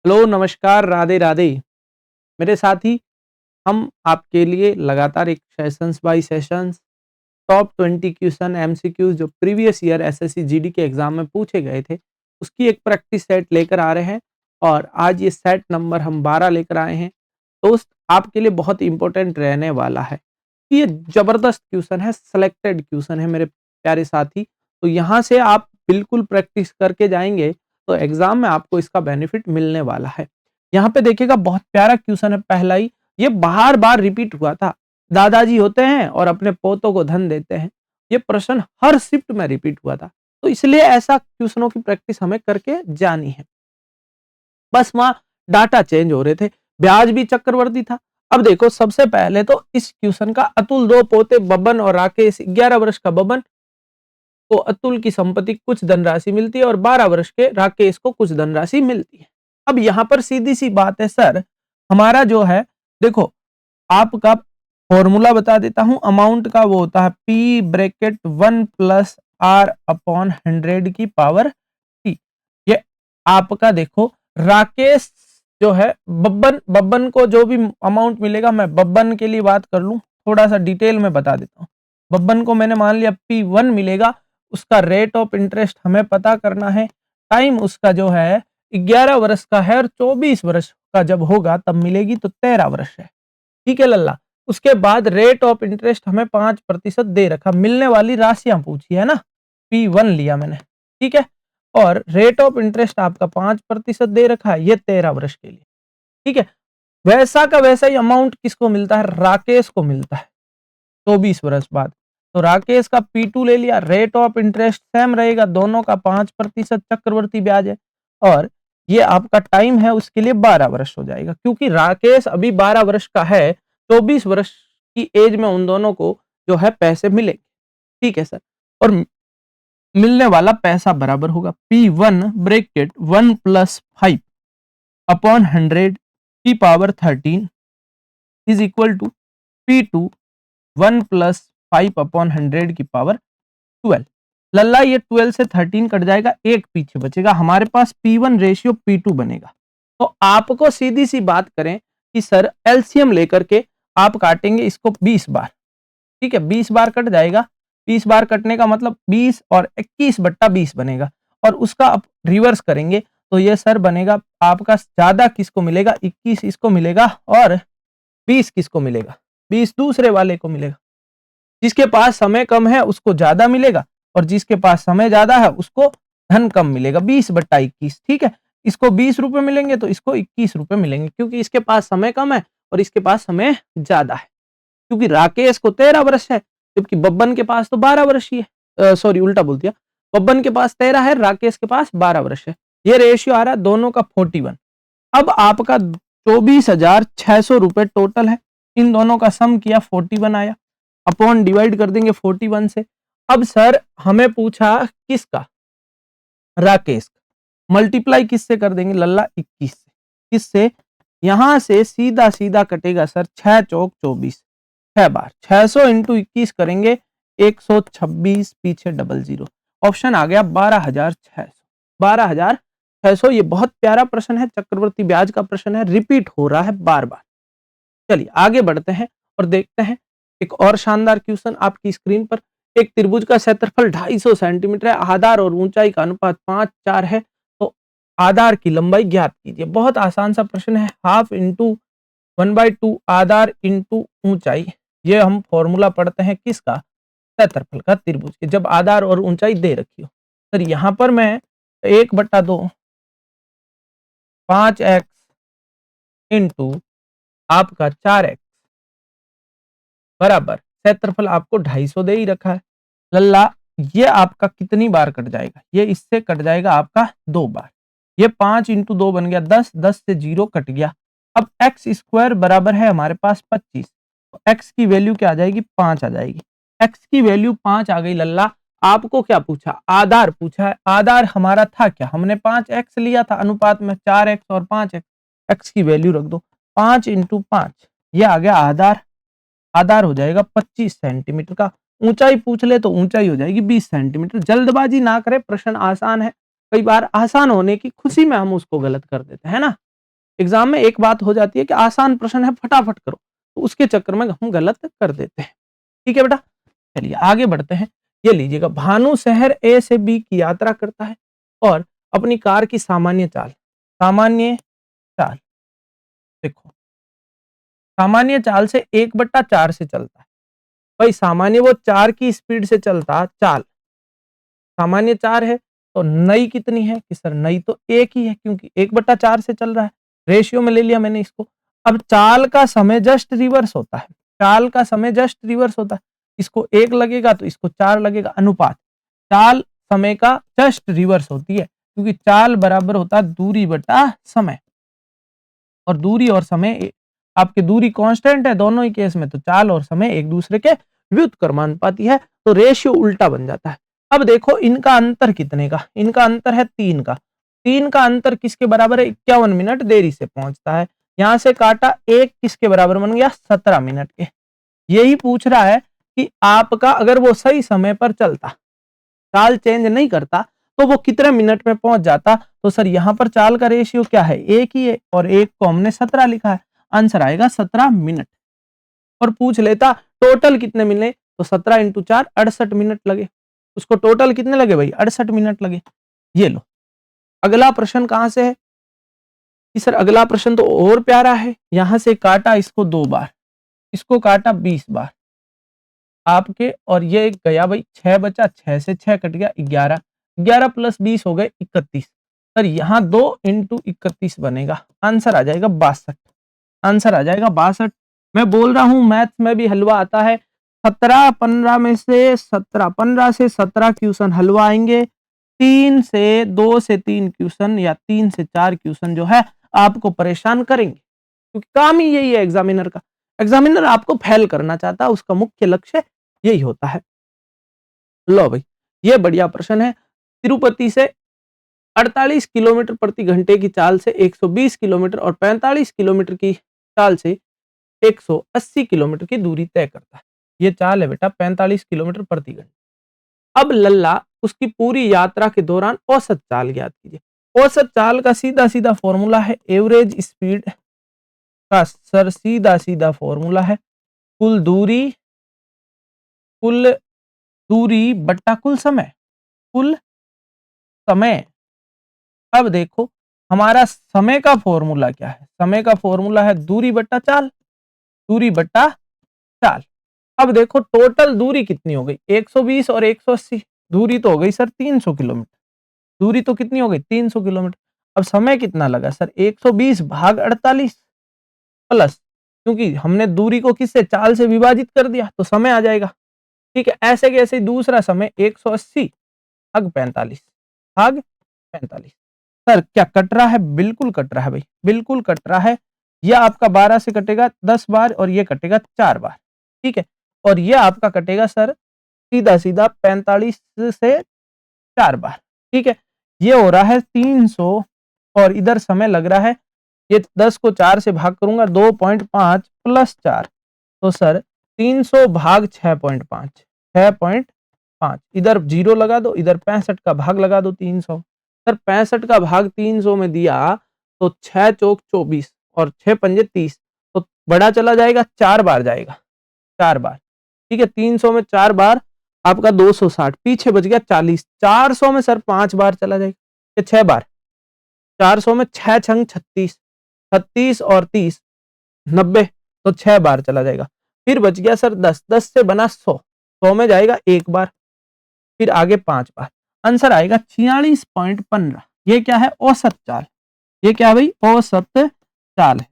Hello, नमस्कार, राधे राधे। मेरे साथी, हम आपके लिए लगातार एक sessions bye sessions top 20 question MCQs जो प्रीवियस ईयर एसएससी जीडी के एग्जाम में पूछे गए थे, उसकी एक प्रैक्टिस सेट लेकर आ रहे हैं। और आज ये सेट नंबर हम 12 लेकर आए हैं। दोस्त, आपके लिए बहुत इंपॉर्टेंट रहने वाला है। ये जबरदस्त क्वेश्चन है, सिलेक्टेड क्वेश्चन है मेरे प्यारे साथी। तो यहाँ से आप बिल्कुल प्रैक्टिस करके जाएंगे तो एग्जाम में आपको इसका बेनिफिट मिलने वाला है। यहाँ पे देखिएगा, बहुत प्यारा क्वेश्चन है पहला ही। ये बार बार रिपीट हुआ था। दादाजी होते हैं और अपने पोतों को धन देते हैं। ये प्रश्न हर शिफ्ट में रिपीट हुआ था, तो इसलिए ऐसा क्वेश्चनों की प्रैक्टिस हमें करके जानी है। बस वहां डाटा चेंज हो रहे थे, ब्याज भी चक्रवर्ती था। अब देखो, सबसे पहले तो इस क्वेश्चन का अतुल दो पोते बब्बन और राकेश 11 वर्ष का बब्बन को अतुल की संपत्ति कुछ धनराशि मिलती है और 12 वर्ष के राकेश को कुछ धनराशि मिलती है। अब यहां पर सीधी सी बात है सर, हमारा जो है, देखो आपका फॉर्मूला बता देता हूं। अमाउंट का वो होता है P bracket 1 plus R upon 100 की पावर T। ये आपका देखो, राकेश जो है, बब्बन बब्बन को जो भी अमाउंट मिलेगा, मैं बब्बन के लिए बात कर लूं, थोड़ा सा डिटेल में बता देता हूं। बब्बन को मैंने मान लिया P1 मिलेगा, उसका रेट ऑफ इंटरेस्ट हमें पता करना है। टाइम उसका जो है 11 वर्ष का है और 24 वर्ष का जब होगा तब मिलेगी, तो 13 वर्ष है। ठीक है लल्ला। उसके बाद रेट ऑफ इंटरेस्ट हमें 5% दे रखा, मिलने वाली राशियां पूछी है ना, P1 लिया मैंने। ठीक है, और रेट ऑफ इंटरेस्ट आपका 5% दे रखा है, ये 13 वर्ष के लिए। ठीक है, वैसा का वैसा ही अमाउंट किसको मिलता है? राकेश को मिलता है 24 वर्ष बाद। तो राकेश का P2 ले लिया, रेट ऑफ इंटरेस्ट सेम रहेगा, दोनों का 5% चक्रवर्ती ब्याज है, और ये आपका टाइम है उसके लिए 12 वर्ष हो जाएगा, क्योंकि राकेश अभी 12 वर्ष का है, 24 वर्ष की एज में उन दोनों को जो है पैसे मिलेंगे। ठीक है सर, और मिलने वाला पैसा बराबर होगा P1 ब्रैकेट 1 प्लस 5 अपॉन 100 की power 13 is equal to P2 1 plus 5 upon 100 की पावर 12। लल्ला, ये 12 से 13 कट जाएगा, एक पीछे बचेगा, हमारे पास P1 रेशियो P2 बनेगा। तो आपको सीधी सी बात करें कि सर एलसीएम लेकर के आप काटेंगे इसको 20 बार। ठीक है, 20 बार कट जाएगा। 20 बार कटने का मतलब 20 और 21/20 बनेगा, और उसका आप रिवर्स करेंगे तो ये सर बनेगा आपका, ज्यादा किसको मिलेगा? 21 इसको मिलेगा, और 20 किसको मिलेगा? 20 दूसरे वाले को मिलेगा। जिसके पास समय कम है उसको ज्यादा मिलेगा, और जिसके पास समय ज्यादा है उसको धन कम मिलेगा, 20/21। ठीक है, इसको 20 रुपए मिलेंगे तो इसको 21 रुपए मिलेंगे, क्योंकि इसके पास समय कम है और इसके पास समय ज्यादा है। क्योंकि राकेश को 13 वर्ष है, जबकि बब्बन के पास तो 12 वर्ष ही है। सॉरी, उल्टा बोल दिया। बब्बन के पास 13 है, राकेश के पास 12 वर्ष है। ये रेशियो आ रहा है दोनों का 41। अब आपका 24,600 रुपए टोटल है, इन दोनों का सम किया 41 आया, अपॉन डिवाइड कर देंगे 41 से। अब सर हमें पूछा किसका? राकेश का। मल्टीप्लाई किससे कर देंगे लल्ला? 21 से। किससे? यहां से सीधा सीधा कटेगा सर, 6 चौक 24, 6 बार 600 इंटू 21 करेंगे 126, पीछे 00। ऑप्शन आ गया 12,600। 12,600। ये बहुत प्यारा प्रश्न है, चक्रवर्ती ब्याज का प्रश्न है, रिपीट हो रहा है बार बार। चलिए आगे बढ़ते हैं और देखते हैं एक और शानदार क्वेश्चन आपकी स्क्रीन पर। एक त्रिभुज का क्षेत्रफल 250 सेंटीमीटर है, आधार और ऊंचाई का अनुपात 5:4 है, तो आधार की लंबाई ज्ञात कीजिए। बहुत आसान सा प्रश्न है, हाफ इंटू 1/2 आधार इंटू ऊंचाई। ये हम फॉर्मूला पढ़ते हैं किसका? क्षेत्रफल का, त्रिभुज के, जब आधार और ऊंचाई दे रखी हो। सर यहां पर मैं 1/2 5x इंटू आपका 4x बराबर क्षेत्रफल आपको 250 दे ही रखा है। लल्ला, ये आपका कितनी बार कट जाएगा? ये इससे कट जाएगा आपका 2 बार। ये 5 इंटू 2 बन गया 10, 10 से 0 कट गया। अब एक्स स्क्वायर बराबर है हमारे पास 25, तो एक्स की वैल्यू क्या आ जाएगी? 5 आ जाएगी। एक्स की वैल्यू 5 आ गई। लल्ला, आपको क्या पूछा? आधार पूछा है। आधार हमारा था क्या? हमने 5x लिया था अनुपात में, 4x और 5x। एक्स की वैल्यू रख दो 5 इंटू 5, ये आ गया आधार। आधार हो जाएगा 25 सेंटीमीटर का। ऊंचाई पूछ ले तो ऊंचाई हो जाएगी 20 सेंटीमीटर। जल्दबाजी ना करें, प्रश्न आसान है। कई बार आसान होने की खुशी में हम उसको गलत कर देते हैं ना। एग्जाम में एक बात हो जाती है कि आसान प्रश्न है फटाफट करो, तो उसके चक्कर में हम गलत कर देते हैं। ठीक है बेटा, चलिए आगे बढ़ते हैं। ये लीजिएगा, भानु शहर ए से बी की यात्रा करता है और अपनी कार की सामान्य चाल देखो, सामान्य चाल से 1/4 से चलता है। भाई सामान्य वो 4 की स्पीड से चलता, चाल सामान्य 4 है, तो नई कितनी है कि सर नई तो 1 ही है, क्योंकि 1/4 से चल रहा है, रेशियो में ले लिया मैंने इसको। अब चाल का समय जस्ट रिवर्स होता है, चाल का समय जस्ट रिवर्स होता है, इसको 1 लगेगा तो इसको 4 लगेगा, अनुपात चाल समय का जस्ट रिवर्स होती है, क्योंकि चाल बराबर होता है दूरी बटा समय, और दूरी और समय आपकी दूरी कांस्टेंट है दोनों ही केस में, तो चाल और समय एक दूसरे के व्युत्क्रमानुपाती है, तो रेशियो उल्टा बन जाता है। अब देखो इनका अंतर कितने का, इनका अंतर है 3 का। 3 का अंतर किसके बराबर है, 51 मिनट देरी से पहुंचता है। यहां से काटा 1 किसके बराबर बन गया, 17 मिनट के। यही पूछ रहा है कि आपका अगर वो सही समय पर चलता, चाल चेंज नहीं करता, तो वो कितने मिनट में पहुंच जाता। तो सर यहाँ पर चाल का रेशियो क्या है, 1 ही है, और 1 को हमने 17 लिखा है, आंसर आएगा 17 मिनट। और पूछ लेता टोटल कितने मिले, तो 17 इंटू 4 68 मिनट लगे, उसको टोटल कितने लगे भाई, 68 मिनट लगे। ये लो, अगला प्रश्न कहां से है कि सर अगला प्रश्न तो और प्यारा है, यहां से काटा इसको 2 बार, इसको काटा 20 बार आपके, और ये गया भाई 6 बचा, 6 से 6 कट गया 11, 11 प्लस 20 हो गए 31। सर यहाँ 2 इंटू 31 बनेगा, आंसर आ जाएगा 62, आंसर आ जाएगा 62। मैं बोल रहा हूं मैथ्स में भी हलवा आता है, 15 में से 15 से 17 क्वेश्चन हलवा आएंगे, 2 से 3 क्वेश्चन या 3 से 4 क्वेश्चन जो है आपको परेशान करेंगे, क्योंकि काम ही यही है एग्जामिनर का। एग्जामिनर आपको फेल करना चाहता है, उसका मुख्य लक्ष्य यही होता है। लो भाई, ये बढ़िया प्रश्न है। तिरुपति से 48 किलोमीटर प्रति घंटे की चाल से 120 किलोमीटर और 45 किलोमीटर की चाल से 180 किलोमीटर की दूरी तय करता है। ये चाल है बेटा 45 किलोमीटर प्रति घंटे। अब लल्ला उसकी पूरी यात्रा के दौरान औसत चाल ज्ञात कीजिए। औसत चाल का सीधा सीधा फॉर्मूला है एवरेज स्पीड का, सर सीधा सीधा फॉर्मूला है कुल दूरी बट्टा कुल समय। अब देखो हमारा समय का फॉर्मूला क्या है, समय का फॉर्मूला है दूरी बट्टा चाल, दूरी बट्टा चाल। अब देखो टोटल दूरी कितनी हो गई, 120 और 180, दूरी तो हो गई सर 300 किलोमीटर, दूरी तो कितनी हो गई 300 किलोमीटर। अब समय कितना लगा सर, 120 भाग 48 प्लस, क्योंकि हमने दूरी को किससे, चाल से विभाजित कर दिया, तो समय आ जाएगा। ठीक है, ऐसे कैसे दूसरा समय 180 भाग 45 भाग 45। सर क्या कट रहा है, बिल्कुल कट रहा है भाई, बिल्कुल कट रहा है। यह आपका 12 से कटेगा 10 बार और ये कटेगा 4 बार। ठीक है, और ये आपका कटेगा सर सीधा सीधा 45 से 4 बार। ठीक है, ये हो रहा है 300, और इधर समय लग रहा है, ये 10 को 4 से भाग करूंगा 2.5 प्लस 4, तो सर 300 भाग 6.5, 6.5, इधर 0 लगा दो, इधर 65 का भाग लगा दो 300। सर 65 का भाग 300 में दिया तो 6 चौक 24 और 6 पंजे 30, तो बड़ा चला जाएगा, 4 बार जाएगा, 4 बार। ठीक है, 300 में 4 बार आपका 260, पीछे बच गया 40, 400 में सर 5 बार चला जाएगा, 6 बार, 400 में 6 छंग 36, 36 और 30 90, तो 6 बार चला जाएगा। फिर बच गया सर 10, 10 से बना 100, 100 में जाएगा 1 बार, फिर आगे 5 बार, आंसर आएगा 46.15। ये क्या है, औसत चाल, ये क्या है भाई, औसत चाल है।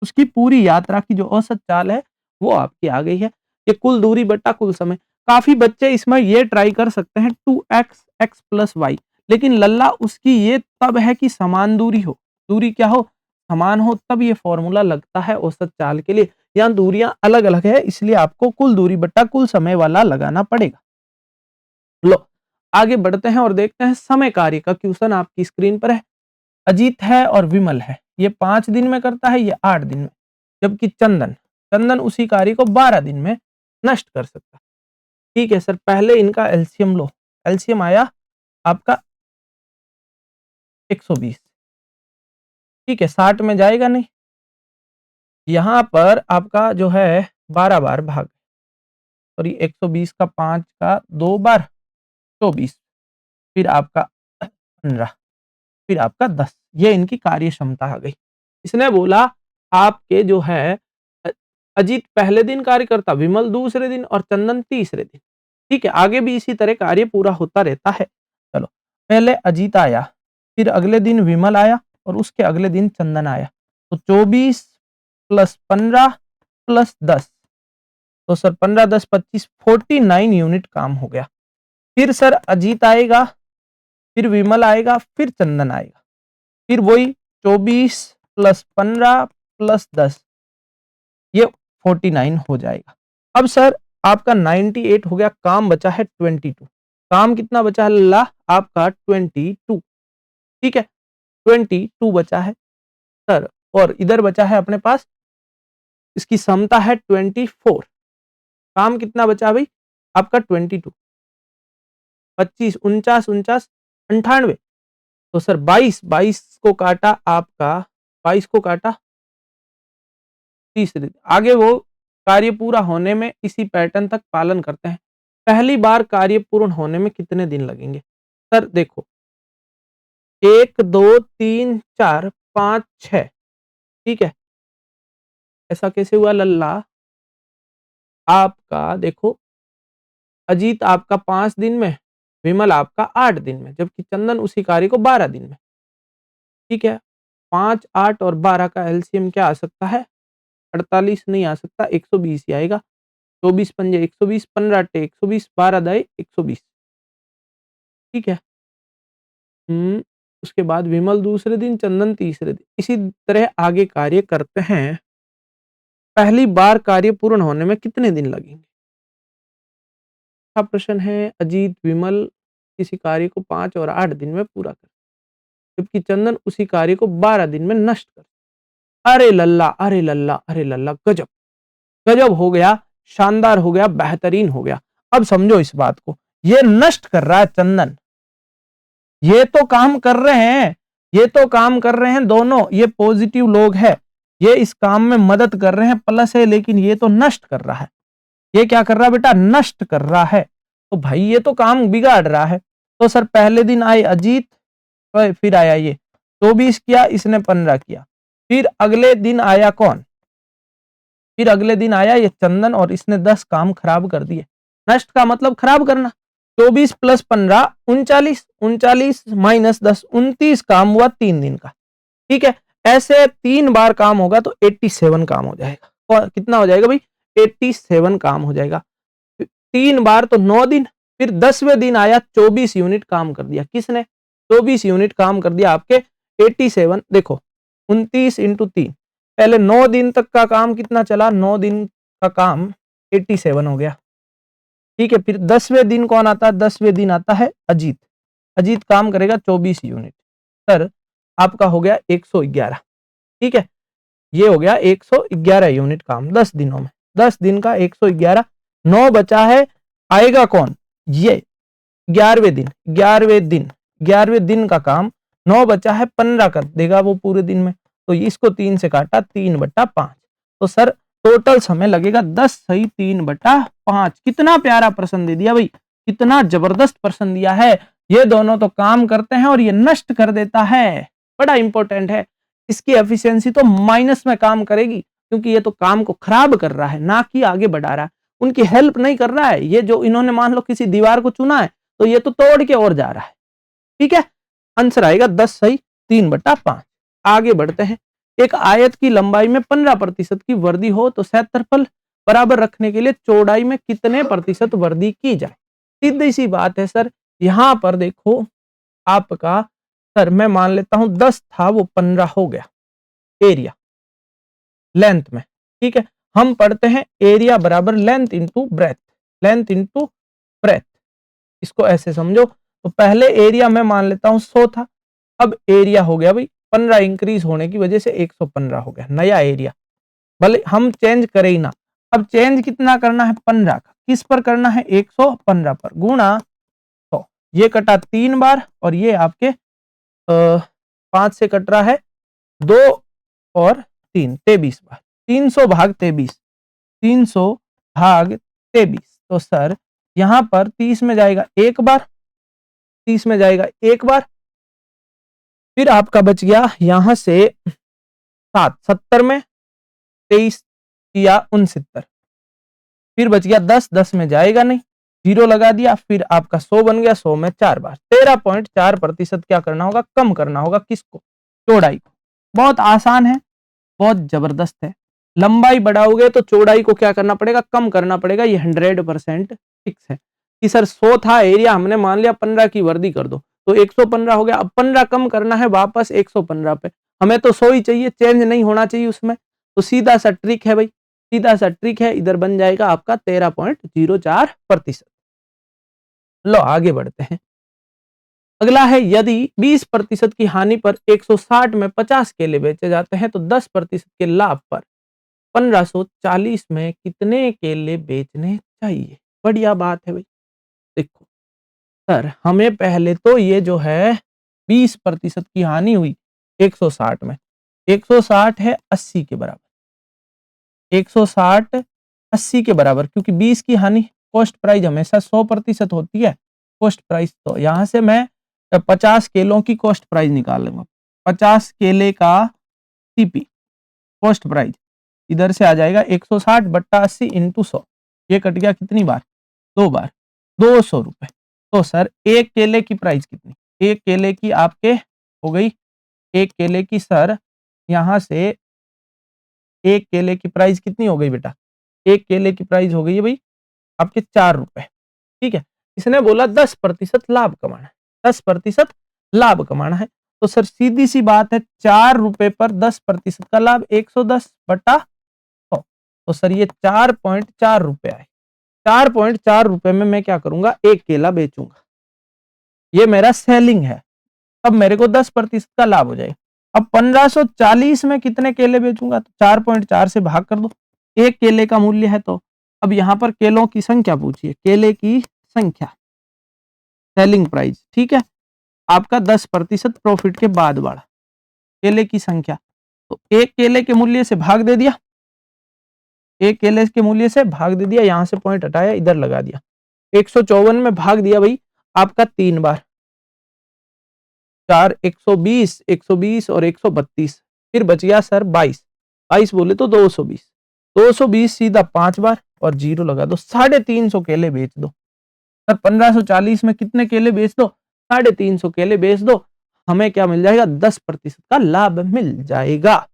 उसकी पूरी यात्रा की जो औसत चाल है वो आपकी आ गई है। ये कुल दूरी बट्टा कुल समय। काफी बच्चे इसमें ये ट्राई कर सकते हैं 2x x प्लस वाई, लेकिन लल्ला उसकी ये तब है कि समान दूरी हो, दूरी क्या हो, समान हो, तब ये फॉर्मूला लगता है औसत चाल के लिए। यहाँ दूरियां अलग अलग है, इसलिए आपको कुल दूरी बट्टा कुल समय वाला लगाना पड़ेगा। लो आगे बढ़ते हैं और देखते हैं समय कार्य का क्वेश्चन आपकी स्क्रीन पर है। अजीत है और विमल है, ये 5 दिन में करता है, ये 8 दिन में, जबकि चंदन चंदन उसी कार्य को 12 दिन में नष्ट कर सकता है। ठीक है सर, पहले इनका एलसीएम लो, एलसीएम आया आपका 120, ठीक है, 60 में जाएगा नहीं। यहाँ पर आपका जो है 12 बार भाग, सॉरी 120 का 5 का 2 बार 24, फिर आपका 15, फिर आपका 10। ये इनकी कार्य क्षमता आ गई। इसने बोला आपके जो है अ, अजीत पहले दिन कार्य करता, विमल दूसरे दिन और चंदन तीसरे दिन। ठीक है, आगे भी इसी तरह कार्य पूरा होता रहता है। चलो, पहले अजीत आया, फिर अगले दिन विमल आया और उसके अगले दिन चंदन आया। तो 24 प्लस 15 प्लस 10, तो सर 15 10 25 49 यूनिट काम हो गया। फिर सर अजीत आएगा, फिर विमल आएगा, फिर चंदन आएगा, फिर वही 24 प्लस 15 प्लस 10, ये 49 हो जाएगा। अब सर आपका 98 हो गया, काम बचा है 22। काम कितना बचा है लल्ला? आपका 22। ठीक है, 22 बचा है सर, और इधर बचा है अपने पास, इसकी क्षमता है 24। काम कितना बचा भाई आपका? 22, 25, 49, 49, 98। तो सर 22, 22 को काटा आपका, 22 को काटा तीसरे दिन। आगे वो कार्य पूरा होने में इसी पैटर्न तक पालन करते हैं। पहली बार कार्य पूर्ण होने में कितने दिन लगेंगे? सर देखो, 1 2 3 4 5 6, ठीक है। ऐसा कैसे हुआ लल्ला? आपका देखो, अजीत आपका 5 दिन में, विमल आपका 8 दिन में, जबकि चंदन उसी कार्य को 12 दिन में। ठीक है, 5 8 और 12 का एलसीएम क्या आ सकता है? 48 नहीं आ सकता, 120 ही आएगा। 24 पंजे 120, 15 अट्टे 120, 12 दाए 120। ठीक है। उसके बाद विमल दूसरे दिन, चंदन तीसरे दिन, इसी तरह आगे कार्य करते हैं। पहली बार कार्य पूर्ण होने में कितने दिन लगेंगे? अच्छा प्रश्न है। अजीत विमल किसी कार्य को 5 और 8 दिन में पूरा कर, जबकि चंदन उसी कार्य को 12 दिन में नष्ट कर। अरे लल्ला, अरे लल्ला, अरे लल्ला, गजब गजब हो गया, शानदार हो गया, बेहतरीन हो गया। अब समझो इस बात को, ये नष्ट कर रहा है चंदन, ये तो काम कर रहे हैं, ये तो काम कर रहे हैं दोनों, ये पॉजिटिव लोग हैं, ये इस काम में मदद कर रहे हैं, प्लस है, लेकिन ये तो नष्ट कर रहा है। ये क्या कर रहा है बेटा? नष्ट कर रहा है। तो भाई ये तो काम बिगाड़ रहा है। तो सर पहले दिन आए अजीत, फिर आया ये 24 किया, इसने 15 किया, फिर अगले दिन आया कौन? फिर अगले दिन आया ये चंदन, और इसने 10 काम खराब कर दिए। नष्ट का मतलब खराब करना। 24 प्लस 15 39, 39 माइनस 10 29 काम हुआ 3 दिन का। ठीक है, ऐसे 3 बार काम होगा तो 87 काम हो जाएगा। कितना हो जाएगा भाई? 87 काम हो जाएगा। 3 बार तो 9 दिन, फिर 10वें दिन आया 24 यूनिट काम कर दिया। किसने? 24 यूनिट काम कर दिया आपके 87। देखो 29 इंटू 3, पहले 9 दिन तक का काम कितना चला? 9 दिन का काम 87 हो गया। ठीक है, फिर 10वें दिन कौन आता है? 10वें दिन आता है अजीत। अजीत काम करेगा 24 यूनिट। सर आपका हो गया 111। ठीक है, ये हो गया 111 यूनिट काम 10 दिनों में। 10 दिन का 111, 9 बचा है, आएगा कौन? ये 11वें दिन, 11वें दिन, 11वें दिन का काम 9 बचा है, 15 कर देगा वो पूरे दिन में। तो इसको 3 से काटा, 3/5। तो सर टोटल समय लगेगा 10 सही 3/5। कितना प्यारा प्रश्न दे दिया भाई, कितना जबरदस्त प्रश्न दिया है। ये दोनों तो काम करते हैं और ये नष्ट कर देता है। बड़ा इंपॉर्टेंट है। इसकी एफिशिएंसी तो माइनस में काम करेगी, क्योंकि ये तो काम को खराब कर रहा है, ना कि आगे बढ़ा रहा है। उनकी हेल्प नहीं कर रहा है। ये जो इन्होंने मान लो किसी दीवार को चुना है, तो ये तो तोड़ के और जा रहा है। ठीक है, आंसर आएगा 10 सही 3/5। आगे बढ़ते हैं। एक आयत की लंबाई में 15% की वृद्धि हो तो क्षेत्रफल बराबर रखने के लिए चौड़ाई में कितने प्रतिशत वृद्धि की जाए? सीधी सी बात है सर। यहां पर देखो आपका, सर मैं मान लेता हूं 10 था, वो 15 हो गया एरिया लेंथ में। ठीक है, हम पढ़ते हैं एरिया बराबर length into breadth, length into breadth. इसको ऐसे समझो। तो पहले एरिया में मान लेता हूं 100 था, अब एरिया हो गया भाई 15 इंक्रीज होने की वजह से 115 हो गया नया एरिया। भले हम चेंज करें ही ना, अब चेंज कितना करना है? 15 का। किस पर करना है? 115 पर, गुणा 100। ये कटा 3 बार और ये आपके 5 से कट रहा है 2 और 3, 23 बार। 300 भाग 23, 300 भाग 23। तो सर यहां पर 30 में जाएगा एक बार, 30 में जाएगा एक बार, फिर आपका बच गया यहां से 7, 70 में 23 या 69, फिर बच गया 10, 10 में जाएगा नहीं, जीरो लगा दिया, फिर आपका 100 बन गया, 100 में 4 बार। 13.4% क्या करना होगा, कम करना होगा किसको, चौड़ाई को। बहुत आसान है, बहुत जबरदस्त है। लंबाई बढ़ाओगे तो चौड़ाई को क्या करना पड़ेगा, कम करना पड़ेगा। ये 100% फिक्स है कि सर 100 था एरिया, हमने मान लिया 15 की वर्दी कर दो तो 115 हो गया। अब 15 कम करना है वापस 115 पे, हमें तो 100 ही चाहिए, चेंज नहीं होना चाहिए उसमें। तो सीधा सा ट्रिक है भाई, सीधा सा ट्रिक है, इधर बन जाएगा आपका 13.04%। लो आगे बढ़ते हैं। अगला है, यदि 20% की हानि पर 160 में 50 केले बेचे जाते हैं तो 10% के लाभ पर 1540 में कितने केले बेचने चाहिए। बढ़िया बात है भाई। देखो सर, हमें पहले तो ये जो है 20% की हानि हुई 160 में, 160 है 80 के बराबर, 160 80 के बराबर, क्योंकि 20 की हानि कॉस्ट प्राइस हमेशा 100% होती है कॉस्ट प्राइस। तो यहां से मैं 50 केलों की कॉस्ट प्राइस निकाल लूंगा। 50 केले का सीपी कॉस्ट प्राइस इधर से आ जाएगा 160 बट्टा 80 इंटू 100। ये कट गया कितनी बार, 2 बार, 200 रुपए। तो सर एक केले की प्राइस कितनी, एक केले की आपके हो गई, एक केले की सर यहां से एक केले की प्राइस कितनी हो गई बेटा, एक केले की प्राइस हो गई है भाई आपके 4 रुपए। ठीक है, इसने बोला 10% लाभ कमाना है, 10% लाभ कमाना है। तो सर सीधी सी बात है, 4 रुपए पर 10% का लाभ 110 बटा 100। तो सर ये 4.4 रुपए आए। 4.4 रुपए में मैं क्या करूंगा, एक केला बेचूंगा, ये मेरा सेलिंग है। अब मेरे को 10% का लाभ हो जाएगा। अब 1540 में कितने केले बेचूंगा, तो 4.4 से भाग कर दो, एक केले का मूल्य है। तो अब यहां पर केलों की संख्या पूछिए, केले की संख्या, सेलिंग प्राइस, ठीक है, आपका 10% प्रॉफिट के बाद बढ़ा, केले की संख्या, तो एक केले के मूल्य से भाग दे दिया, एक केले के मूल्य से भाग दे दिया, यहां से पॉइंट हटाया, इधर लगा दिया, 154 में भाग दिया भाई आपका 3 बार, 4, 120, 120 और 132, फिर बच गया सर 22, 22 बोले तो 220, 220 सीधा 5 बार और जीरो लगा दो, 350 केले बेच दो। सर 1540 में कितने केले बेच दो, 350 केले बेच दो, हमें क्या मिल जाएगा, 10% का लाभ मिल जाएगा।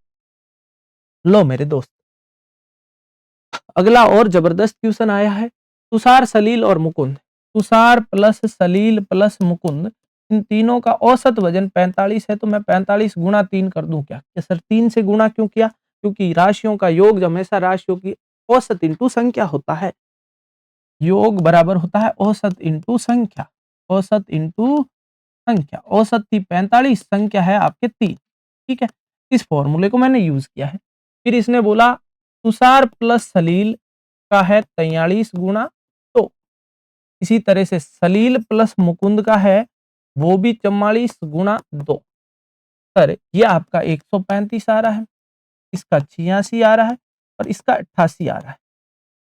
लो मेरे दोस्त, अगला और जबरदस्त क्वेश्चन आया है। तुषार, सलील और मुकुंद, तुषार प्लस सलील प्लस मुकुंद, इन तीनों का औसत वजन 45 है, तो मैं 45 गुणा 3 कर दूं क्या, सर 3 से गुणा क्यों किया, क्योंकि राशियों का योग हमेशा राशियों की औसत इंटू संख्या होता है, योग बराबर होता है औसत इंटू संख्या, औसत इंटू संख्या, औसत थी 45, संख्या है आपके 3। ठीक है, इस फॉर्मूले को मैंने यूज किया है। फिर इसने बोला तुषार प्लस सलील का है 43 गुणा, तो इसी तरह से सलील प्लस मुकुंद का है वो भी 44 गुणा 2। सर ये आपका 135 आ रहा है, इसका 86 आ रहा है और इसका 88 आ रहा है।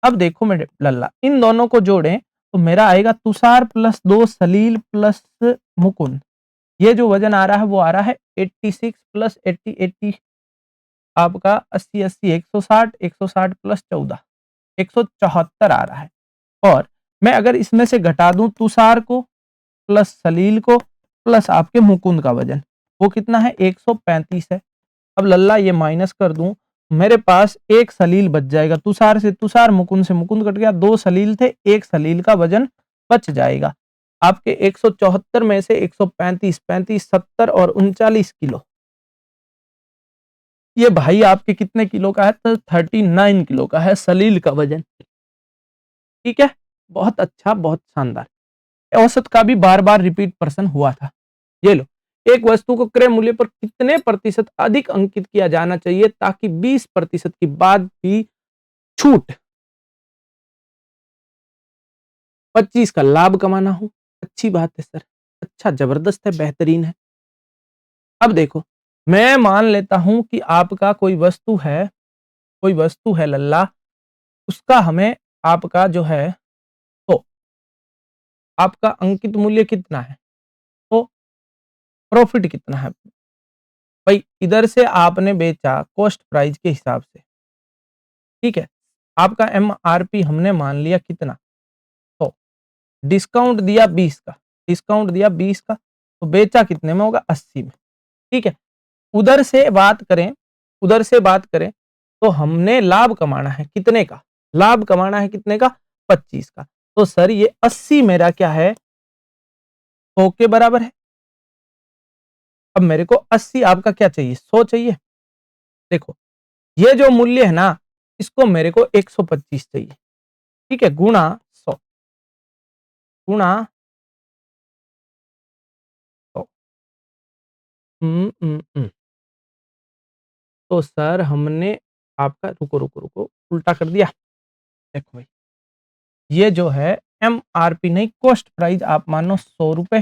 अब देखो मेरे लल्ला, इन दोनों को जोड़ें तो मेरा आएगा तुषार प्लस 2 सलील प्लस मुकुंद, ये जो वजन आ रहा है वो आ रहा है 86 प्लस 80, 80 आपका 80, 80 160, 160 प्लस 14 174 आ रहा है। और मैं अगर इसमें से घटा दूं तुषार को प्लस सलील को प्लस आपके मुकुंद का वजन, वो कितना है 135 है। अब लल्ला ये माइनस कर दूं, मेरे पास एक सलील बच जाएगा, तुषार से तुषार, मुकुंद से मुकुंद कट गया, 2 सलील थे, एक सलील का वजन बच जाएगा आपके 174 में से 135, 35, 70 और 39 किलो। ये भाई आपके कितने किलो का है, तो 39 किलो का है सलील का वजन। ठीक है, बहुत अच्छा, बहुत शानदार। औसत का भी बार बार रिपीट पर्सन हुआ था। ये लो, एक वस्तु को क्रय मूल्य पर कितने प्रतिशत अधिक अंकित किया जाना चाहिए ताकि 20% की बाद भी छूट 25 का लाभ कमाना हो। अच्छी बात है सर, अच्छा, जबरदस्त है, बेहतरीन है। अब देखो, मैं मान लेता हूं कि आपका कोई वस्तु है लल्ला, उसका हमें आपका जो है, तो आपका अंकित मूल्य कितना है, तो प्रॉफिट कितना है भाई। इधर से आपने बेचा कॉस्ट प्राइस के हिसाब से, ठीक है। आपका एमआरपी हमने मान लिया कितना, तो डिस्काउंट दिया 20 का, तो बेचा कितने में होगा, 80 में, ठीक है। उधर से बात करें, तो हमने लाभ कमाना है कितने का, 25 का। तो सर ये 80 मेरा क्या है, 100 के बराबर है। अब मेरे को 80 आपका क्या चाहिए, 100 चाहिए। देखो ये जो मूल्य है ना, इसको मेरे को 125 चाहिए, ठीक है, गुणा 100, गुणा 100। तो सर हमने आपका, रुको उल्टा कर दिया। देखो भाई, ये जो है एमआरपी नहीं, कॉस्ट प्राइस आप मानो 100 रुपए।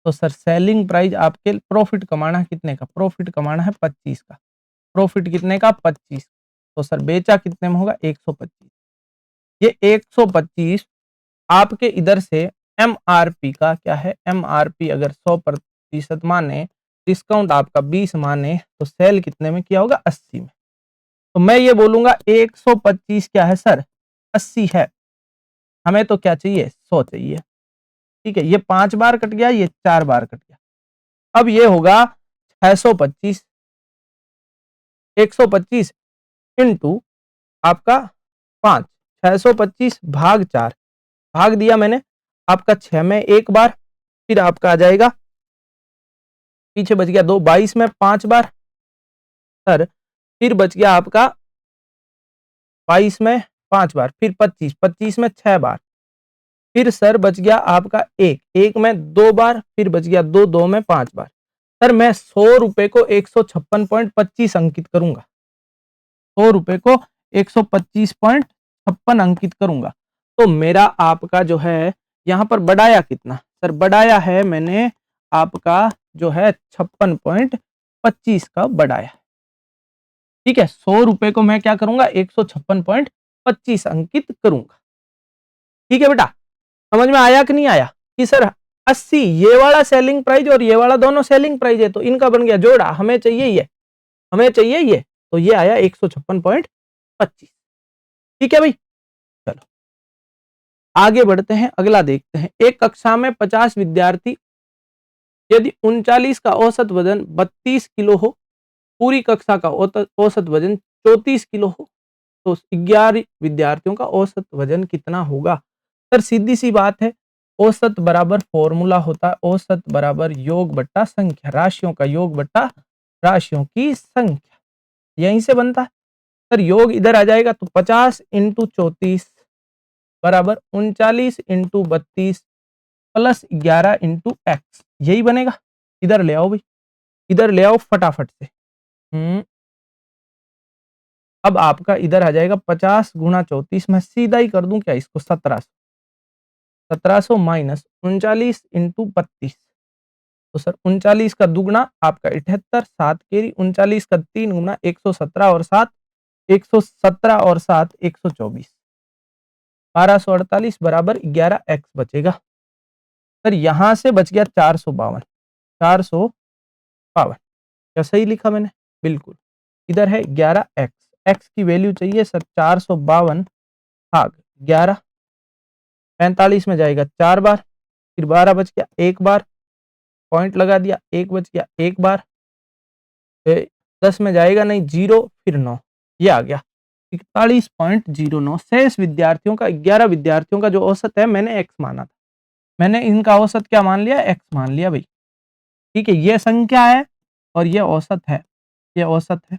तो सर सेलिंग प्राइस आपके प्रॉफिट कमाना है कितने का, प्रॉफिट कमाना है 25 का, प्रॉफिट कितने का, 25। तो सर बेचा कितने में होगा, 125। ये 125 आपके इधर से एमआरपी का क्या है, एमआरपी अगर 100% माने, डिस्काउंट आपका 20 माने, तो सेल कितने में किया होगा, 80 में। तो मैं ये बोलूंगा 125 क्या है सर, 80 है। हमें तो क्या चाहिए, 100 चाहिए, ठीक है। ये 5 बार कट गया, ये 4 बार कट गया। अब ये होगा 625, 125 इंटू आपका 5, 625 भाग 4, भाग दिया मैंने आपका 6 में एक बार, फिर आपका आ जाएगा, पीछे बच गया 2, 22 में 5 बार सर, फिर बच गया आपका 22 में 5 बार, फिर 25, 25 में 6 बार, फिर सर बच गया आपका 1, 1 में 2 बार, फिर बच गया 2, 2 में 5 बार। सर मैं 100 रुपए को 156.25 अंकित करूंगा, 100 रुपए को 125.56 अंकित करूंगा। तो मेरा आपका जो है यहाँ पर बढ़ाया कितना, सर बढ़ाया है मैंने आपका जो है 56.25 का बढ़ाया, ठीक है। 100 रुपए को मैं क्या करूंगा, 156.25 अंकित करूंगा, ठीक है बेटा। समझ में आया कि नहीं आया, कि सर 80 ये वाला सेलिंग प्राइस और ये वाला दोनों सेलिंग प्राइस है, तो इनका बन गया जोड़ा, हमें चाहिए ये, तो ये आया 156.25, ठीक है भाई। चलो आगे बढ़ते हैं, अगला देखते हैं। एक कक्षा में 50 विद्यार्थी, यदि 39 का औसत वजन 32 किलो हो, पूरी कक्षा का औसत वजन 34 किलो हो, तो 11 विद्यार्थियों का औसत वजन कितना होगा। सर सीधी सी बात है, औसत बराबर फॉर्मूला होता है, औसत बराबर योग बट्टा संख्या, राशियों का योग बट्टा राशियों की संख्या, यहीं से बनता है। सर योग इधर आ जाएगा, तो 50 इंटू 34 बराबर 39 इंटू 32 प्लस 11 इंटू एक्स, यही बनेगा। इधर ले आओ भाई, इधर ले आओ फटाफट से। अब आपका इधर आ जाएगा 50 गुणा 34, मैं सीधा ही कर दूं क्या इसको, 1700 माइनस 39 इंटू 32, तो सर 39 का दुगना आपका 78, 7 केरी 39 का 3 गुना 117 और 7 117 और 7 124, 1248 बराबर 11 एक्स बचेगा। सर यहां से बच गया 452, 452 क्या सही लिखा मैंने, बिल्कुल। इधर है 11 एक्स, एक्स की वैल्यू चाहिए सर 452 भाग 11, 45 में जाएगा 4 बार, फिर 12 बच गया 1 बार, पॉइंट लगा दिया, 1 बच गया 1 बार, 10 में जाएगा नहीं 0, फिर 9, ये आ गया 41.09। शेष विद्यार्थियों का, 11 विद्यार्थियों का जो औसत है, मैंने एक्स माना था, मैंने इनका औसत क्या मान लिया, एक्स मान लिया भाई, ठीक है। ये संख्या है और ये औसत है, ये औसत है।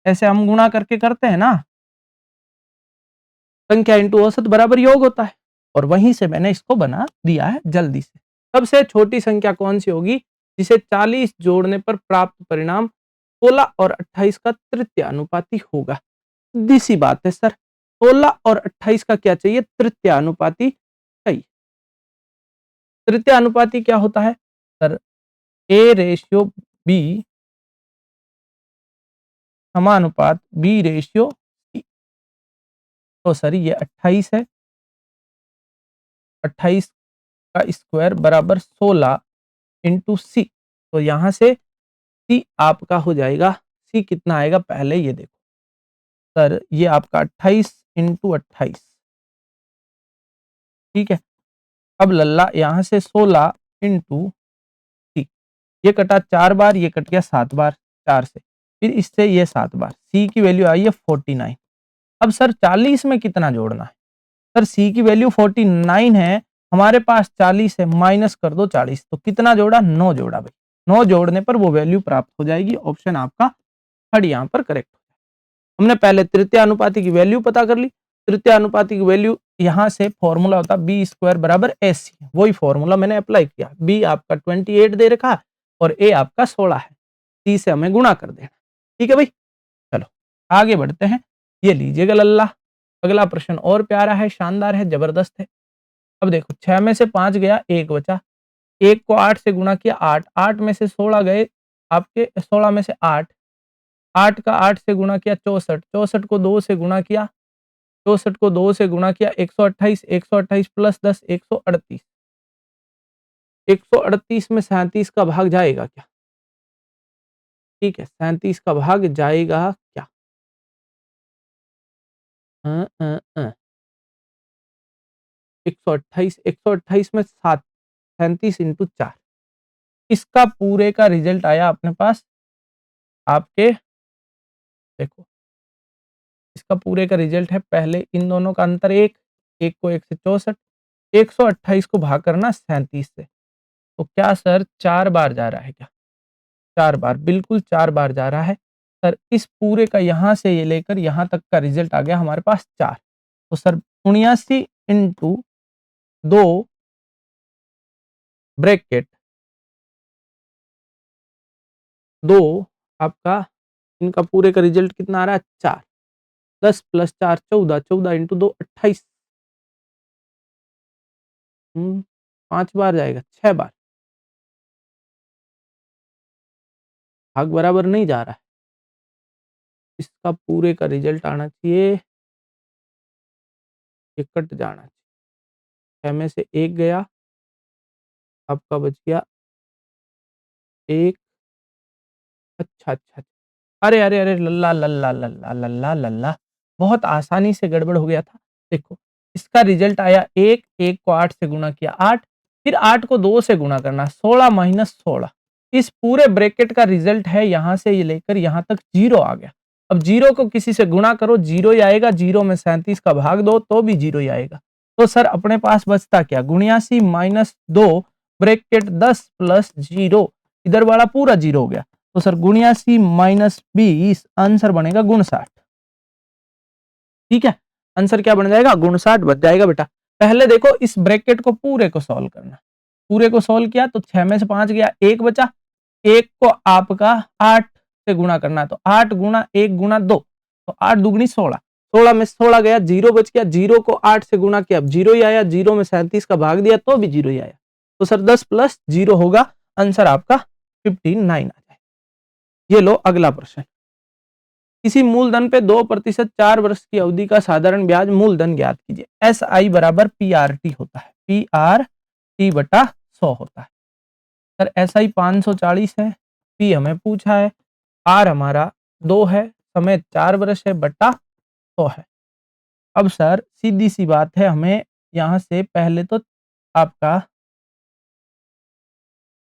ऐसे हम गुणा करके करते हैं ना, संख्या इंटू औसत बराबर योग होता है, और वहीं से मैंने इसको बना दिया है जल्दी से। सबसे छोटी संख्या कौन सी होगी, जिसे 40 जोड़ने पर प्राप्त परिणाम 16 और 28 का तृतीय अनुपाती होगा। सीधी सी बात है सर, 16 और 28 का क्या चाहिए, तृतीय अनुपाती चाहिए। तृतीय अनुपाती क्या होता है सर, A/B समानुपात बी रेशियो सी। तो सर ये 28 है, 28 का स्क्वायर बराबर 16 इंटू सी। तो यहां से सी आपका हो जाएगा, सी कितना आएगा पहले ये देखो सर, ये आपका 28 इंटू 28, ठीक है। अब लल्ला यहां से 16 इंटू सी, ये कटा 4 बार, ये कट गया 7 बार 4 से, फिर इससे ये 7 बार, सी की वैल्यू आई है 49। अब सर 40 में कितना जोड़ना है? सर सी की वैल्यू 49 है, हमारे पास 40 है, माइनस कर दो 40, तो कितना जोड़ा? 9 जोड़ा भाई। 9 जोड़ने पर वो वैल्यू प्राप्त हो जाएगी। ऑप्शन आपका थर्ड यहाँ पर करेक्ट। हमने पहले तृतीय अनुपाती की वैल्यू पता कर ली। तृतीय अनुपाती की वैल्यू यहाँ से फॉर्मूला होता है बी स्क्वायर बराबर ए सी, वही फॉर्मूला मैंने अप्लाई किया। बी आपका 28 दे रखा और ए आपका 16 है, सी से हमें गुणा कर देना। ठीक है भाई, चलो आगे बढ़ते हैं। ये लीजिएगा लल्ला, अगला प्रश्न और प्यारा है, शानदार है, जबरदस्त है। अब देखो 6 में से 5 गया, 1 बचा। 1 को 8 से गुणा किया 8, 8 में से 16 गए आपके, 16 में से 8, 8 का 8 से गुणा किया 64, 64 को 2 से गुणा किया, 64 को 2 से गुणा किया 128, 128 प्लस 10 138, 138 में 37 का भाग जाएगा क्या? ठीक है, 37 का भाग जाएगा क्या? 128, 128 में 7, 37 इंटू 4, इसका पूरे का रिजल्ट आया अपने पास आपके, देखो इसका पूरे का रिजल्ट है, पहले इन दोनों का अंतर 1, 1 को 1 से 64, 128 को भाग करना 37 से, तो क्या सर 4 बार जा रहा है क्या? 4 बार, बिल्कुल 4 बार जा रहा है। सर इस पूरे का यहाँ से ये लेकर यहाँ तक का रिजल्ट आ गया हमारे पास 4, तो सर 79 इंटू 2 ब्रैकेट 2 आपका, इनका पूरे का रिजल्ट कितना आ रहा है? 4, 10 प्लस 4 14, 14 इंटू 2 28, 5 बार जाएगा, 6 बार, भाग बराबर नहीं जा रहा है। इसका पूरे का रिजल्ट आना चाहिए, ये कट जाना चाहिए, 6 में से 1 गया, आपका बच गया 1, अच्छा, अच्छा, अच्छा। अरे, अरे, अरे! लल्ला, लल्ला, लल्ला, लल्ला, लल्ला, बहुत आसानी से गड़बड़ हो गया था। देखो, इसका रिज़ल्ट आया 1, 1 को 8 से गुणा किया 8, फिर 8 को 2 से गुणा करना, 16 माइनस 16। इस पूरे ब्रैकेट का रिज़ल्ट है यहाँ से ये लेकर यहाँ तक 0 आ गया। अब 0 को किसी से गुणा करो, 0 ही आएगा, 0 में 37 का भाग दो तो भी 0 ही आएगा। तो सर अपने पास बचता क्या? 79 माइनस 2 ब्रैकेट 10 प्लस 0, इधर वाला पूरा 0 हो गया। तो सर 79 माइनस 20, आंसर बनेगा 59। ठीक है, आंसर क्या बन जाएगा? 59 बच जाएगा बेटा। पहले देखो इस ब्रैकेट को पूरे को सॉल्व करना, पूरे को सॉल्व किया तो 6 में से 5 गया, 1 बचा, 1 को आपका 8 से गुणा करना है, तो 8 गुणा 1 गुणा 2, तो 8 दुगनी 16, 16 में 16 गया, 0 बच गया, 0 को 8 से गुणा किया, अब 0 ही आया, 0 में 37 का भाग दिया तो भी 0 ही आया। तो सर 10 प्लस 0 होगा, आंसर आपका 59 आ जाए। ये लो अगला प्रश्न। किसी मूलधन पे 2% 4 वर्ष की अवधि का साधारण ब्याज मूलधन ज्ञात कीजिए। एस आई बराबर PRT होता है, PRT बटा 100 होता है। सर एस आई 540 है, पी हमें पूछा है, आर हमारा 2 है, समय 4 वर्ष है, बटा 100 है। अब सर सीधी सी बात है, हमें यहाँ से पहले तो आपका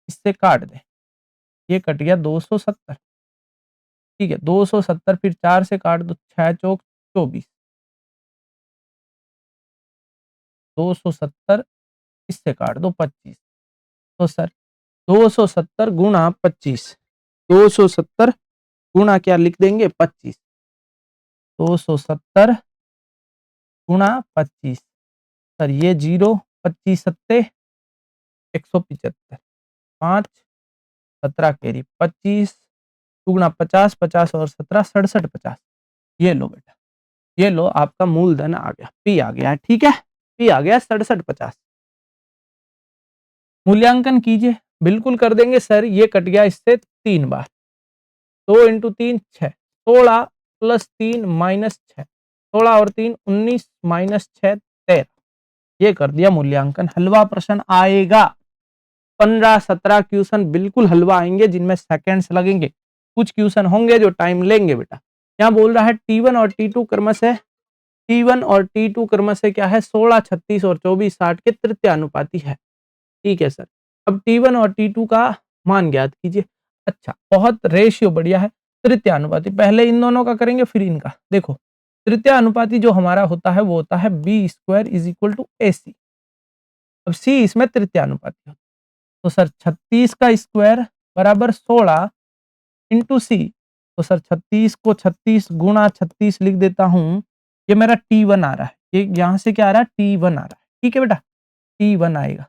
इससे काट दें, ये कट गया 270, ठीक है, 270 फिर 4 से काट दो, 6 चौक 24, 270 इससे काट दो 25, तो सर 270 गुणा 25, 270 गुणा क्या लिख देंगे 25, 270 गुणा 25, सर ये 0, 25 सत्ते 175, 5 17 केरी 25 दुगुना 50, 50 और 17 67 50, ये लो बेटा, ये लो आपका मूलधन आ गया, पी आ गया, ठीक है, पी आ गया 67 50। मूल्यांकन कीजिए, बिल्कुल कर देंगे सर, ये कट गया इससे 3 बार, 2 इंटू 3 6, 16 प्लस 3 माइनस 6, 16 और 3 19 माइनस 6 13। ये कर दिया मूल्यांकन। हलवा प्रश्न आएगा। 15-17 क्वेश्चन बिल्कुल हलवा आएंगे जिनमें सेकंड्स लगेंगे। कुछ क्वेश्चन होंगे जो टाइम लेंगे बेटा। यहाँ बोल रहा है T1 और T2 क्रमशः T1 और T2 क्रमशः क्या है 16, 36 और 24, 60 के तृतीयानुपाती है। ठीक है सर। अब T1 और T2 का मान ज्ञात कीजिए। अच्छा, बहुत रेशियो बढ़िया है। तृतीयानुपाती पहले इन दोनों का करेंगे फिर इनका। देखो तृतीयानुपाती जो हमारा होता है वो होता है B² is equal to AC। अब C इसमें तृतीयानुपाती होता है। तो सर 36 का स्क्वायर बराबर 16 इंटू सी। तो सर 36 को 36 गुणा 36 लिख देता हूं। ये मेरा T1 आ रहा है। ये यहां से क्या आ रहा है T1 आ रहा है। ठीक है बेटा, T1 आएगा।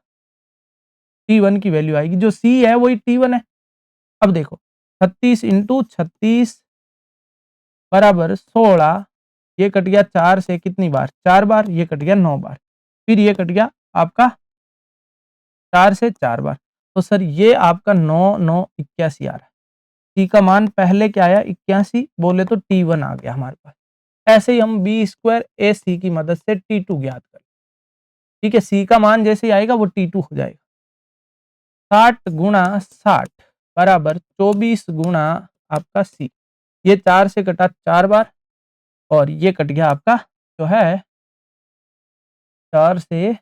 T1 की वैल्यू आएगी। जो C है वही T1 है। अब देखो 36 इंटू 36 बराबर 16। ये कट गया 4 से कितनी बार 4 बार। ये कट गया 9 बार। फिर ये कट गया आपका 4 से 4 बार। तो सर ये आपका 9 9 81 आ रहा है। टी का मान पहले क्या आया 81, बोले तो T1 आ गया हमारे पास। ऐसे ही हम B² AC की मदद से T2 ज्ञात करें। ठीक है, C का मान जैसे ही आएगा वो T2 हो जाएगा। 60 गुणा 60 बराबर 24 गुणा आपका C। ये 4 से कटा 4 बार और ये कट गया आपका जो है 4 से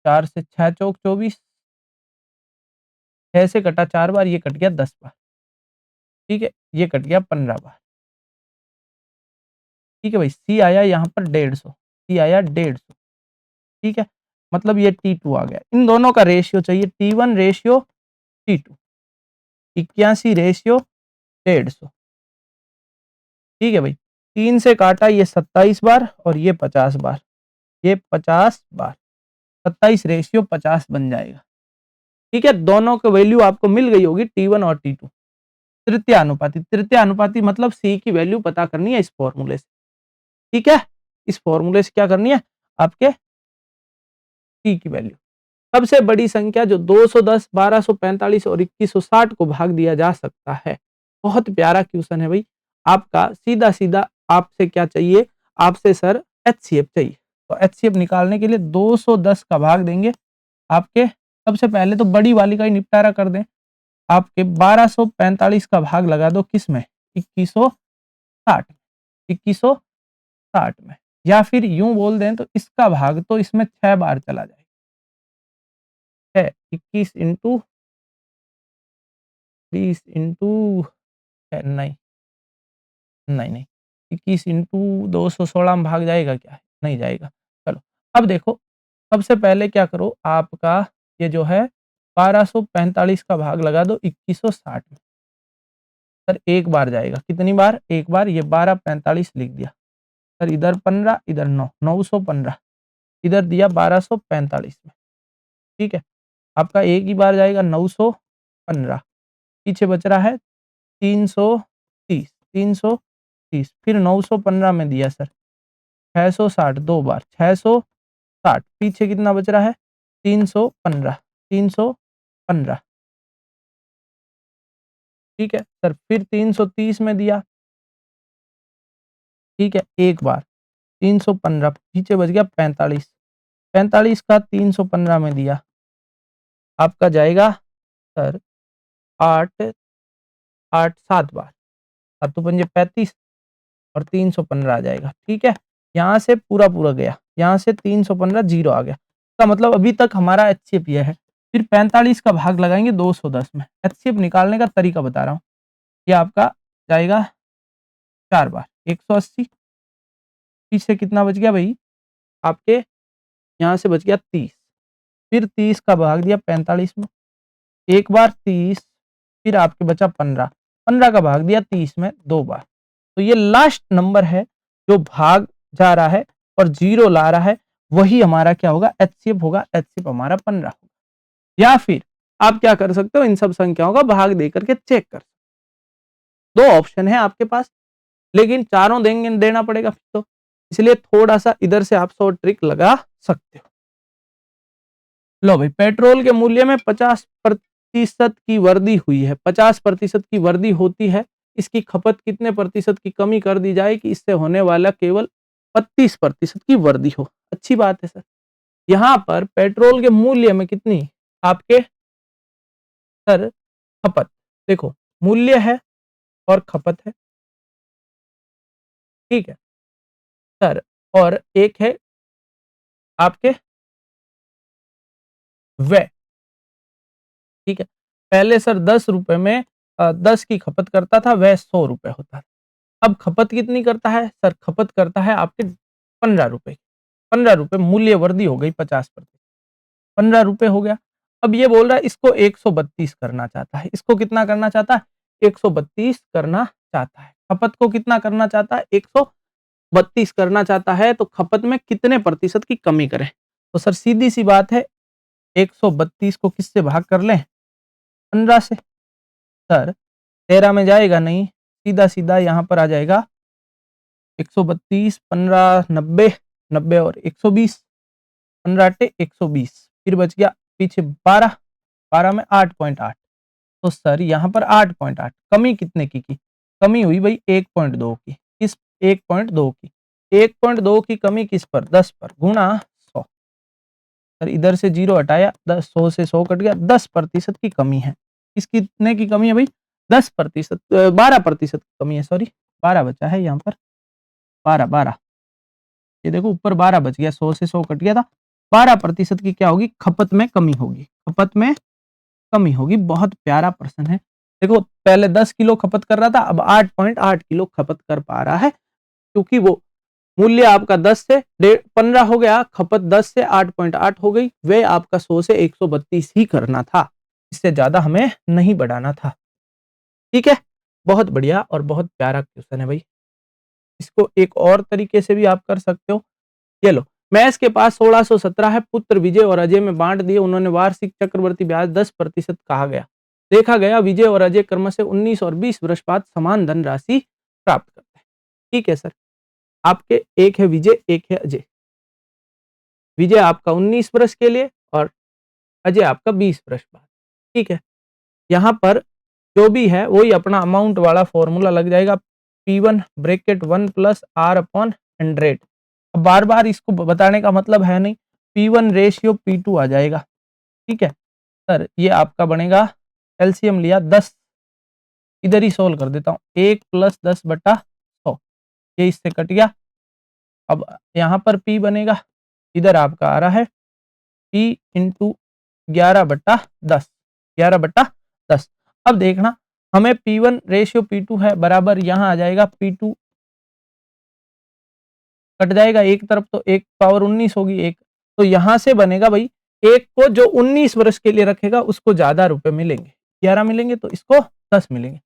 6 चौक 24, 6 से कटा 4 बार, ये कट गया 10 बार। ठीक है, ये कट गया 15 बार। ठीक है भाई, C आया यहाँ पर 150, C आया 150। ठीक है, मतलब ये T2 आ गया। इन दोनों का रेशियो चाहिए T1 रेशियो T2। 81 रेशियो 150। ठीक है भाई, 3 से काटा ये 27 बार और ये 50 बार, ये 50 बार, 27 रेशियो 50 बन जाएगा। ठीक है, दोनों की वैल्यू आपको मिल गई होगी T1 और T2। तृतीयानुपाती, तृतीयानुपाती मतलब C की वैल्यू पता करनी है इस फॉर्मूले से। ठीक है, इस फॉर्मूले से क्या करनी है आपके C की वैल्यू। सबसे बड़ी संख्या जो 210, 1245 और 2160 को भाग दिया जा सकता है। बहुत प्यारा क्वेश्चन है भाई आपका। सीधा सीधा आपसे क्या चाहिए, आपसे सर HCF चाहिए। तो HCF निकालने के लिए 210 का भाग देंगे आपके। सबसे पहले तो बड़ी वाली का ही निपटारा कर दें। आपके 1245 का भाग लगा दो किस में 2160, 2160 में। या फिर यूं बोल दें तो इसका भाग तो इसमें 6 बार चला जाएगा। 21 इंटू 20 इंटू नहीं नहीं नहीं 21 इंटू 216 में भाग जाएगा क्या, नहीं जाएगा। चलो अब देखो, सबसे पहले क्या करो, आपका ये जो है 1245 का भाग लगा दो 2160 में। सर एक बार जाएगा, कितनी बार, एक बार। ये 1245 लिख दिया सर, इधर 15 इधर 9, 915 इधर दिया 1245 में। ठीक है, आपका एक ही बार जाएगा 915, पीछे बच रहा है 330, 330 फिर 915 में दिया सर 660 दो बार, 660 पीछे कितना बच रहा है 315, 315। ठीक है सर, फिर 330 में दिया। ठीक है, एक बार 315 पीछे बच गया 45, 45 का 315 में दिया, आपका जाएगा सर 8 8 7 बार, 7 पंजे 35 और 315 आ जाएगा। ठीक है, यहाँ से पूरा पूरा गया, यहाँ से 315 जीरो आ गया। इसका मतलब अभी तक हमारा HCF यह है। फिर 45 का भाग लगाएंगे 210 में। HCF निकालने का तरीका बता रहा हूँ। ये आपका जाएगा 4 बार 180, पीछे कितना बच गया भाई आपके, यहाँ से बच गया 30, फिर 30 का भाग दिया 45 में, एक बार 30, फिर आपके बचा 15, 15 का भाग दिया 30 में दो बार। तो ये लास्ट नंबर है जो भाग जा रहा है और जीरो ला रहा है, वही हमारा क्या होगा HCF होगा। HCF हमारा 15 होगा। या फिर आप क्या कर सकते हो, इन सब संख्याओं का भाग देकर के चेक कर। दो ऑप्शन है आपके पास, लेकिन चारों देंगे देना पड़ेगा तो, इसलिए थोड़ा सा इधर से आप 100 ट्रिक लगा सकते हो। लो भाई, पेट्रोल के मूल्य में 50% प्रतिशत की वृद्धि हुई है, 50% की वृद्धि होती है, इसकी खपत कितने प्रतिशत की कमी कर दी जाए कि इससे होने वाला केवल 32% की वृद्धि हो। अच्छी बात है सर। यहाँ पर पेट्रोल के मूल्य में कितनी आपके सर खपत, देखो मूल्य है और खपत है, ठीक है सर, और एक है आपके व्यय, ठीक है। पहले सर 10 रुपए में 10 की खपत करता था, वह 100 रुपए होता था। अब खपत कितनी करता है सर? खपत करता है आपके 15 रुपए। 15 रुपए मूल्य वृद्धि हो गई 50%, 15 रुपए हो गया। अब ये बोल रहा है इसको 132 करना चाहता है। इसको कितना करना चाहता है? 132 करना चाहता है। खपत को कितना करना चाहता है? 132 करना चाहता है, तो खपत में कितने प्रतिशत की कमी करें? तो सर सीधी सी बात है, 132 को किससे भाग कर लें? 15 से। सर 13 में जाएगा नहीं, सीधा सीधा यहाँ पर आ जाएगा 132, 15, 90, 90 और 120, 15 अट्टे 120, फिर बच गया पीछे 12, 12 में 8.8। तो सर यहाँ पर 8.8 कमी कितने की? कमी हुई भाई 1.2 की। किस 1.2 की? 1.2 की कमी किस पर? 10 पर, गुणा 100। सर इधर से 0 हटाया, 10, 100 से 100 कट गया, 10% की कमी है। किस कितने की कमी है भाई? 10%, 12% की कमी है, सॉरी 12 बचा है यहाँ पर, 12, 12, ये देखो ऊपर 12 बच गया, 100 से 100 कट गया था। 12% की क्या होगी? खपत में कमी होगी, खपत में कमी होगी। बहुत प्यारा प्रश्न है। देखो पहले 10 किलो खपत कर रहा था, अब 8.8 किलो खपत कर पा रहा है, क्योंकि वो मूल्य आपका 10 से 15 हो गया, खपत 10 से 8.8 हो गई, वे आपका 100 से 132 ही करना था, इससे ज्यादा हमें नहीं बढ़ाना था। ठीक है, बहुत बढ़िया और बहुत प्यारा क्वेश्चन है भाई। इसको एक और तरीके से भी आप कर सकते हो। ये लो, महेश के पास 1617 है, पुत्र विजय और अजय में बांट दिए, उन्होंने वार्षिक चक्रवृद्धि ब्याज 10% कहा गया। देखा गया विजय और अजय क्रमशः 19 और 20 वर्ष बाद समान धनराशि प्राप्त करते हैं। ठीक है सर, आपके एक है विजय, एक है अजय। विजय आपका 19 वर्ष के लिए और अजय आपका 20 वर्ष बाद। ठीक है, यहाँ पर जो भी है वही अपना अमाउंट वाला फॉर्मूला लग जाएगा, P1 bracket 1 plus R upon 100। अब बार बार इसको बताने का मतलब है नहीं, P1 रेशियो P2 आ जाएगा। ठीक है सर, ये आपका बनेगा, एलसीएम लिया 10, इधर ही सोल्व कर देता हूँ, 1 प्लस 10/100, ये इससे कट गया। अब यहाँ पर P बनेगा, इधर आपका आ रहा है P इंटू 11/10, 11/10। अब देखना, हमें P1 रेशियो P2 है बराबर, यहाँ आ जाएगा P2 कट जाएगा एक तरफ, तो 1 पावर 19 होगी 1, तो यहाँ से बनेगा भाई, एक को जो 19 वर्ष के लिए रखेगा उसको ज्यादा रुपए मिलेंगे, 11 मिलेंगे, तो इसको 10 मिलेंगे।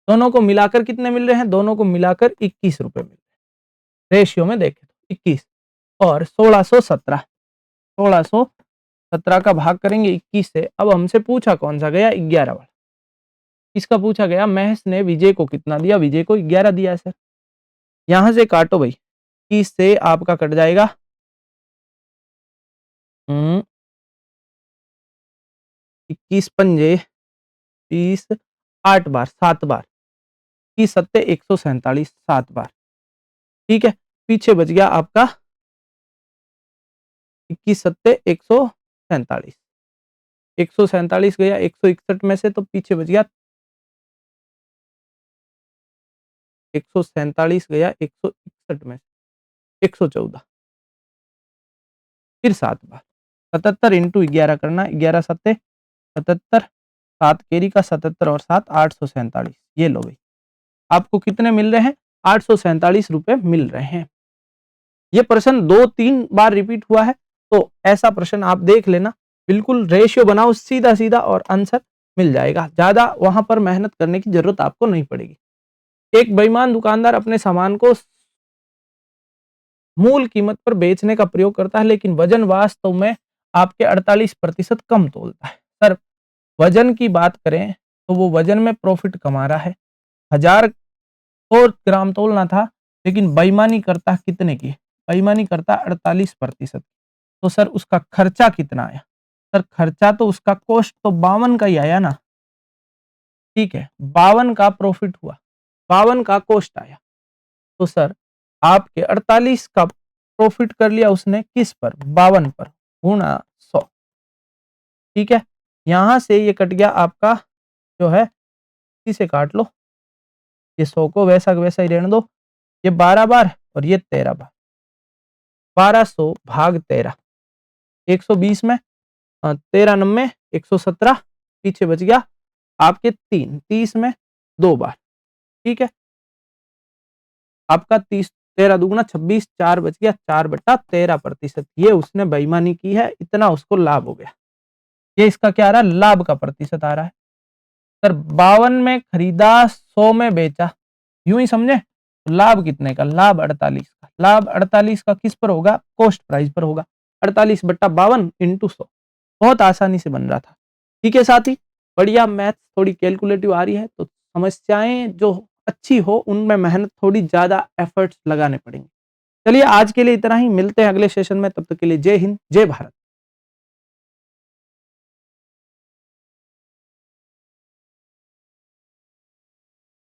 दोनों को मिलाकर कितने मिल रहे हैं? दोनों को मिलाकर 21 रुपए मिल रहे हैं। रेशियो में देखें तो 21 और 1617, 1617 का भाग करेंगे 21 से। अब हमसे पूछा कौन सा गया? 11 वाला। इसका पूछा गया महेश ने विजय को कितना दिया? विजय को 11 दिया है सर। यहां से काटो भाई, 21 से आपका कट जाएगा 21 पंजे 20, 8 बार, 7 बार, 21 सत्ते 147, 7 बार। ठीक है, पीछे बच गया आपका 21 सत्ते 147, 147 गया 161 में से, तो पीछे बच गया 147 गया 161 में से 114, फिर 7 बार, 77 इंटू 11 करना, 11 सत्ते 77, 7 केरी का 77 और 7 847। ये लो भाई, आपको कितने मिल रहे हैं? 847 रुपए मिल रहे हैं। ये प्रश्न 2-3 बार रिपीट हुआ है, तो ऐसा प्रश्न आप देख लेना, बिल्कुल रेशियो बनाओ सीधा सीधा और आंसर मिल जाएगा, ज्यादा वहां पर मेहनत करने की जरूरत आपको नहीं पड़ेगी। एक बेईमान दुकानदार अपने सामान को मूल कीमत पर बेचने का प्रयोग करता है, लेकिन वजन वास्तव में आपके 48% कम तोलता है। सर वजन की बात करें तो वो वजन में प्रॉफिट कमा रहा है, 1000 और ग्राम तोलना था, लेकिन बेईमानी करता कितने की? बेईमानी करता 48%। तो सर उसका खर्चा कितना आया? सर खर्चा तो उसका कॉस्ट तो 52 का ही आया ना, ठीक है, 52 का प्रॉफिट हुआ, 52 का कॉस्ट आया, तो सर आपके 48 का प्रॉफिट कर लिया उसने किस पर, 52 पर, गुणा 100। ठीक है, यहां से ये कट गया आपका जो है, इसी से काट लो, ये 100 को वैसा का वैसा ही रहने दो, ये 12 बार और ये 13 बार, 1200 भाग 13, 120 में 13 नम्मे 117, पीछे बच गया आपके 3, 30 में 2 बार। ठीक है, आपका 30, 13 दुगुना 26, 4 बच गया, 4/13%। ये उसने बेईमानी की है, इतना उसको लाभ हो गया। ये इसका क्या आ रहा है, लाभ का प्रतिशत आ रहा है। सर 52 में खरीदा, 100 में बेचा, यूं ही समझे, तो लाभ कितने का, लाभ 48 का। लाभ 48 का किस पर होगा, कॉस्ट प्राइस पर होगा, 48/52 इंटू 100। बहुत आसानी से बन रहा था। ठीक है साथी, बढ़िया मैथ, थोड़ी कैलकुलेटिव आ रही है तो समस्याएं जो अच्छी हो उनमें मेहनत थोड़ी ज्यादा एफर्ट्स लगाने पड़ेंगे। चलिए आज के लिए इतना ही, मिलते हैं अगले सेशन में, तब तक के लिए जय हिंद जय भारत।